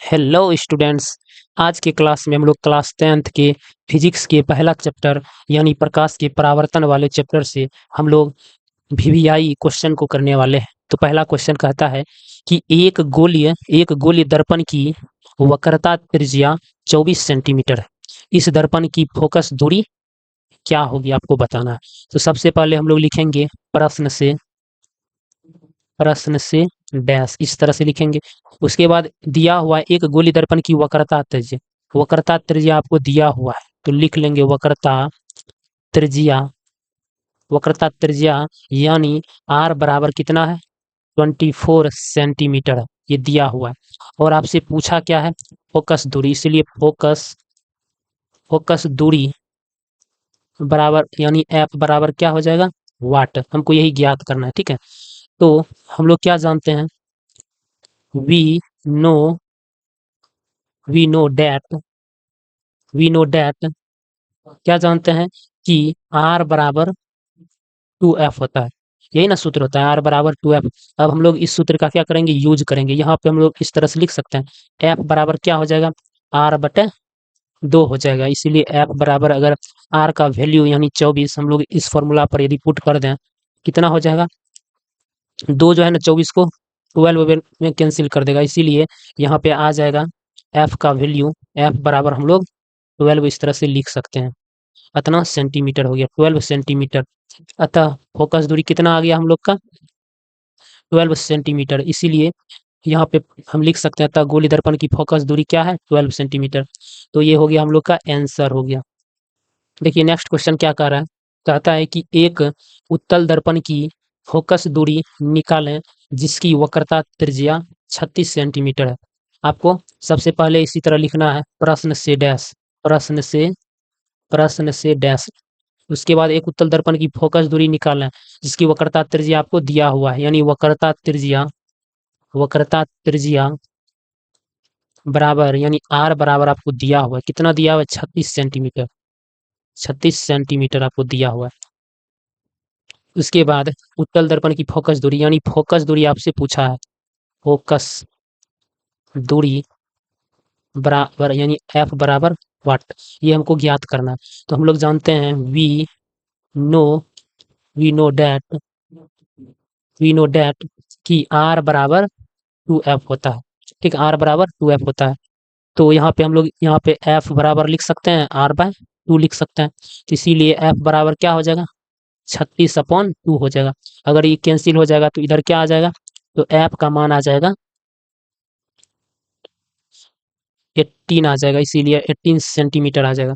Hello students. आज के class में हम लोग क्लास 10th के फिजिक्स के पहला चैप्टर यानी प्रकाश के परावर्तन वाले चैप्टर से हम लोग वीवीआई क्वेश्चन को करने वाले हैं। तो पहला क्वेश्चन कहता है कि एक गोलीय दर्पण की वक्रता त्रिज्या 24 सेंटीमीटर है। इस दर्पण की फोकस दूरी क्या होगी आपको बताना है। तो सबसे पहले हम लोग लिखेंगे प्रश्न से डैश, इस तरह से लिखेंगे। उसके बाद दिया हुआ है एक गोली दर्पण की वक्रता त्रिज्या आपको दिया हुआ है तो लिख लेंगे त्रिज्या वक्रता त्रिज्या यानी आर बराबर कितना है 24 सेंटीमीटर है, ये दिया हुआ है। और आपसे पूछा क्या है, फोकस दूरी, इसलिए फोकस दूरी बराबर यानी एफ बराबर क्या हो जाएगा, वाट। हमको यही ज्ञात करना है, ठीक है। तो हम लोग क्या जानते हैं, we know we know that क्या जानते हैं कि आर बराबर 2f होता है। यही ना सूत्र होता है, आर बराबर 2f। अब हम लोग इस सूत्र का क्या करेंगे, यूज करेंगे। यहाँ पे हम लोग इस तरह से लिख सकते हैं, एफ बराबर क्या हो जाएगा, आर बटे 2 हो जाएगा। इसीलिए एफ बराबर, अगर आर का वैल्यू यानी 24 हम लोग इस फॉर्मूला पर यदि पुट कर दें, कितना हो जाएगा, 2 जो है ना 24 को 12 में कैंसिल कर देगा। इसीलिए यहाँ पे आ जाएगा एफ का वैल्यू, एफ बराबर हम लोग 12 इस तरह से लिख सकते हैं। अतना सेंटीमीटर हो गया, 12 सेंटीमीटर। अतः फोकस दूरी कितना आ गया हम लोग का, 12 सेंटीमीटर। इसीलिए यहाँ पे हम लिख सकते हैं, अतः गोली दर्पण की फोकस दूरी क्या है, 12 सेंटीमीटर। तो ये हो गया हम लोग का आंसर हो गया। देखिए नेक्स्ट क्वेश्चन क्या कह रहा है, कहता है कि एक उत्तल दर्पण की फोकस दूरी निकालें जिसकी वक्रता त्रिज्या 36 सेंटीमीटर है। आपको सबसे पहले इसी तरह लिखना है, प्रश्न से डैश। उसके बाद एक उत्तल दर्पण की फोकस दूरी निकालें जिसकी वक्रता त्रिज्या आपको दिया हुआ है, यानी वक्रता त्रिज्या बराबर यानी आर बराबर आपको दिया हुआ है, कितना दिया हुआ है, 36 सेंटीमीटर। 36 सेंटीमीटर आपको दिया हुआ है। उसके बाद उत्तल दर्पण की फोकस दूरी यानी फोकस दूरी आपसे पूछा है, फोकस दूरी बराबर यानी एफ बराबर वाट, ये हमको ज्ञात करना है। तो हम लोग जानते हैं नो वी नो डैट कि आर बराबर 2f होता है, ठीक है, आर बराबर 2f होता है। तो यहाँ पे हम लोग यहाँ पे एफ बराबर लिख सकते हैं, आर बाय 2 लिख सकते हैं। तो इसीलिए एफ बराबर क्या हो जाएगा, 36/2 हो जाएगा। अगर ये कैंसिल हो जाएगा तो इधर क्या आ जाएगा, तो एफ का मान आ जाएगा 18 आ जाएगा, इसीलिए 18 सेंटीमीटर आ जाएगा।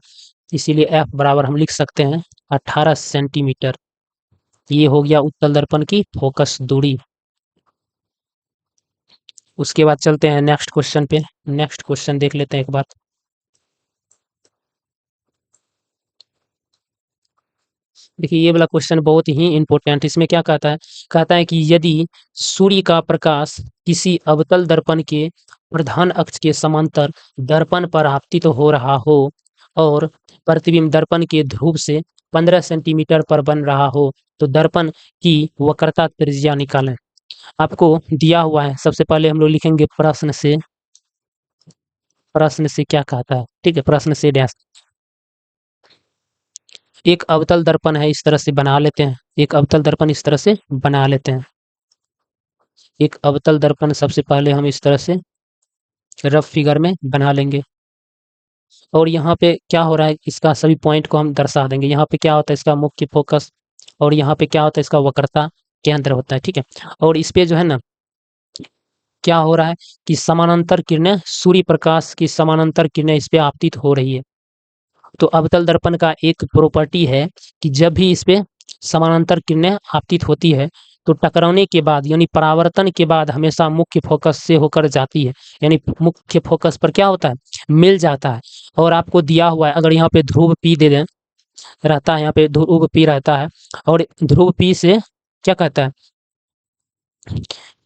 इसीलिए एफ बराबर हम लिख सकते हैं 18 सेंटीमीटर। ये हो गया उत्तल दर्पण की फोकस दूरी। उसके बाद चलते हैं नेक्स्ट क्वेश्चन पे, नेक्स्ट क्वेश्चन देख लेते हैं एक बार। देखिए ये वाला क्वेश्चन बहुत ही इंपॉर्टेंट, इसमें क्या कहता है कि यदि सूर्य का प्रकाश किसी अवतल दर्पण के प्रधान अक्ष के समांतर दर्पण पर आपतित हो रहा हो और प्रतिबिंब दर्पण के ध्रुव से 15 सेंटीमीटर पर बन रहा हो तो दर्पण की वक्रता त्रिज्या निकालें। आपको दिया हुआ है, सबसे पहले हम लोग लिखेंगे प्रश्न से क्या कहता है, ठीक है, प्रश्न से डैश। एक अवतल दर्पण है, इस तरह से बना लेते हैं, एक अवतल दर्पण इस तरह से बना लेते हैं। एक अवतल दर्पण सबसे पहले हम इस तरह से रफ फिगर में बना लेंगे। और यहाँ पे क्या हो रहा है, इसका सभी पॉइंट को हम दर्शा देंगे। यहाँ पे क्या होता है, इसका मुख्य फोकस, और यहाँ पे क्या होता है, इसका वक्रता केंद्र होता है, ठीक है। और इस पे जो है ना, क्या हो रहा है कि समानांतर किरणें, सूर्य प्रकाश की समानांतर किरणें इस पे आपतित हो रही है। तो अवतल दर्पण का एक प्रॉपर्टी है कि जब भी इस पे समानांतर किरणें आपतित होती है तो टकराने के बाद यानी परावर्तन के बाद हमेशा मुख्य फोकस से होकर जाती है, यानी मुख्य फोकस पर क्या होता है, मिल जाता है। और आपको दिया हुआ है, अगर यहाँ पे ध्रुव पी दे दें, रहता है यहाँ पे ध्रुव पी रहता है, और ध्रुव पी से क्या कहता है,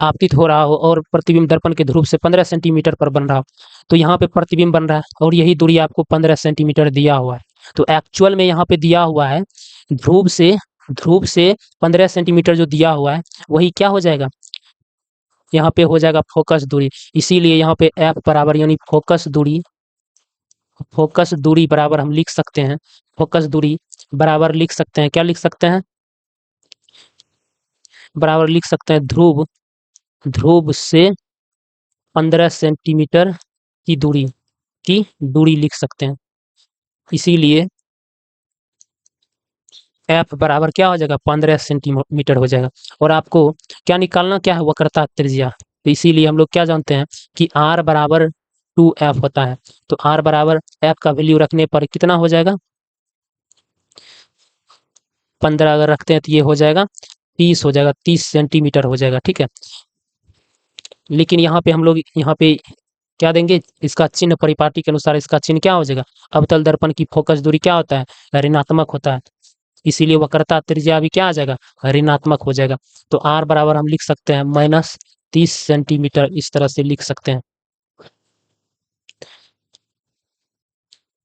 आपतित हो रहा हो और प्रतिबिंब दर्पण के ध्रुव से 15 सेंटीमीटर पर बन रहा हो, तो यहाँ पे प्रतिबिंब बन रहा है और यही दूरी आपको 15 सेंटीमीटर दिया हुआ है। तो एक्चुअल में यहाँ पे दिया हुआ है ध्रुव से 15 सेंटीमीटर जो दिया हुआ है वही क्या हो जाएगा, यहाँ पे हो जाएगा फोकस दूरी। इसीलिए यहाँ पे एफ बराबर यानी फोकस दूरी बराबर हम लिख सकते हैं, फोकस दूरी बराबर लिख सकते हैं, क्या लिख सकते हैं, बराबर लिख सकते हैं ध्रुव से 15 सेंटीमीटर की दूरी लिख सकते हैं। इसीलिए एफ बराबर क्या हो जाएगा, 15 सेंटीमीटर हो जाएगा। और आपको क्या निकालना, क्या है, वक्रता त्रिज्या। तो इसीलिए हम लोग क्या जानते हैं कि आर बराबर 2f होता है। तो आर बराबर एफ का वैल्यू रखने पर कितना हो जाएगा, 15 अगर रखते हैं तो ये हो जाएगा 30 हो जाएगा, 30 सेंटीमीटर हो जाएगा, ठीक है। लेकिन यहाँ पे हम लोग यहाँ पे क्या देंगे, इसका चिन्ह परिपाटी के अनुसार इसका चिन्ह क्या हो जाएगा, अवतल दर्पण की फोकस दूरी क्या होता है, ऋणात्मक होता है। इसीलिए वक्रता त्रिज्या भी क्या आ जाएगा, ऋणात्मक हो जाएगा। तो आर बराबर हम लिख सकते हैं -30 सेंटीमीटर, इस तरह से लिख सकते हैं।